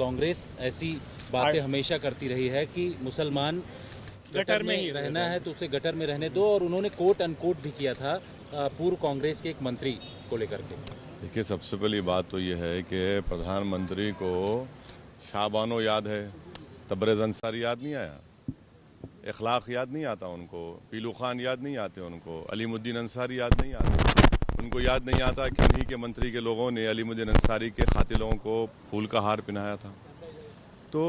कांग्रेस ऐसी बातें हमेशा करती रही है कि मुसलमान गटर में ही रहना है तो उसे गटर में रहने दो, और उन्होंने कोट अनकोट भी किया था पूर्व कांग्रेस के एक मंत्री को लेकर के। देखिए, सबसे पहली बात तो ये है कि प्रधानमंत्री को शाहबानो याद है, तबरेज़ अंसारी याद नहीं आया, इखलाक याद नहीं आता उनको, पीलू खान याद नहीं आते उनको, अलीमुद्दीन अंसारी याद नहीं आते उनको, याद नहीं आता कि उन्हीं के मंत्री के लोगों ने अलीमुद्दीन अंसारी के खातिलों को फूल का हार पहनाया था। तो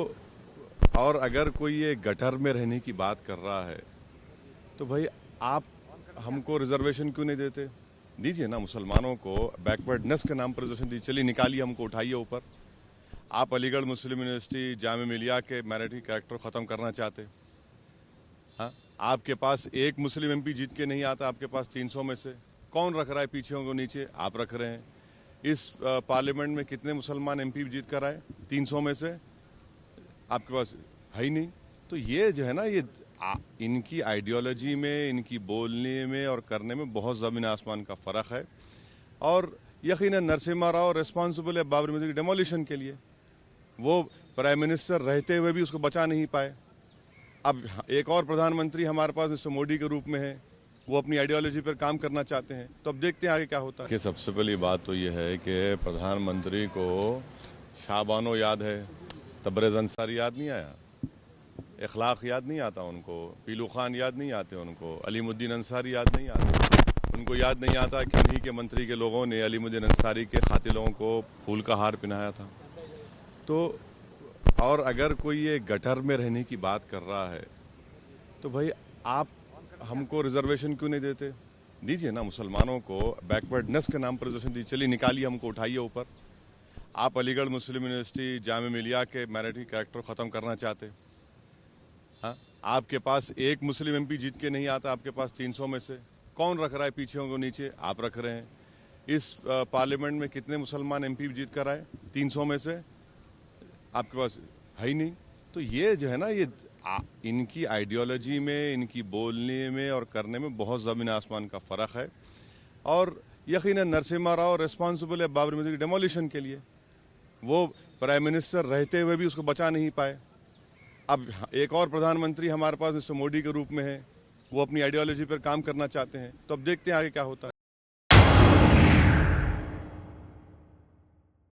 और अगर कोई ये गटर में रहने की बात कर रहा है तो भाई आप हमको रिजर्वेशन क्यों नहीं देते? दीजिए ना, मुसलमानों को बैकवर्डनेस के नाम पर रिजर्वेशन दीजिए, चलिए निकालिए, हमको उठाइए ऊपर। आप अलीगढ़ मुस्लिम यूनिवर्सिटी जामिया मिलिया के मैरिटी कैरेक्टर ख़त्म करना चाहते? हाँ, आपके पास एक मुस्लिम एमपी जीत के नहीं आता, आपके पास 300 में से कौन रख रहा है पीछे को नीचे? आप रख रहे हैं। इस पार्लियामेंट में कितने मुसलमान एमपी जीत कर आए? 300 में से आपके पास है ही नहीं। तो ये जो है ना, ये इनकी आइडियोलॉजी में, इनकी बोलने में और करने में बहुत ज़मीन आसमान का फ़र्क है। और यकीनन नरसिम्हा राव रिस्पॉन्सिबल है बाबरी मस्जिद की डेमोलिशन के लिए। वो प्राइम मिनिस्टर रहते हुए भी उसको बचा नहीं पाए। अब एक और प्रधानमंत्री हमारे पास मिस्टर मोदी के रूप में है, वो अपनी आइडियोलॉजी पर काम करना चाहते हैं। तो अब देखते हैं आगे क्या होता है। कि सबसे पहली बात तो ये है कि प्रधानमंत्री को शाहबानो याद है, तबरेज़ अंसारी याद नहीं आया, इखलाक याद नहीं आता उनको, पीलू खान याद नहीं आते उनको, अलीमुद्दीन अंसारी याद नहीं आते उनको, याद नहीं आता कि उन्हीं के मंत्री के लोगों ने अलीमुद्दीन अंसारी के खातिलों को फूल का हार पहनाया था। तो और अगर कोई ये गटर में रहने की बात कर रहा है तो भाई आप हमको रिजर्वेशन क्यों नहीं देते? दीजिए ना, मुसलमानों को बैकवर्डनेस के नाम पर रिजर्वेशन दीजिए, चलिए निकालिए, हमको उठाइए ऊपर। आप अलीगढ़ मुस्लिम यूनिवर्सिटी जामिया मिलिया के मैरिटी कैरेक्टर ख़त्म करना चाहते? हाँ, आपके पास एक मुस्लिम एमपी जीत के नहीं आता, आपके पास 300 में से कौन रख रहा है पीछे को नीचे? आप रख रहे हैं। इस पार्लियामेंट में कितने मुसलमान एमपी जीत कर आए? 300 में से आपके पास है ही नहीं। तो ये जो है ना, ये इनकी आइडियोलॉजी में, इनकी बोलने में और करने में बहुत ज़मीन आसमान का फ़र्क है। और यकीनन नरसिम्हा राव रिस्पॉन्सिबल है बाबरी मस्जिद की डेमोलिशन के लिए। वो प्राइम मिनिस्टर रहते हुए भी उसको बचा नहीं पाए। अब एक और प्रधानमंत्री हमारे पास मिस्टर मोदी के रूप में है, वो अपनी आइडियोलॉजी पर काम करना चाहते हैं। तो अब देखते हैं आगे क्या होता है।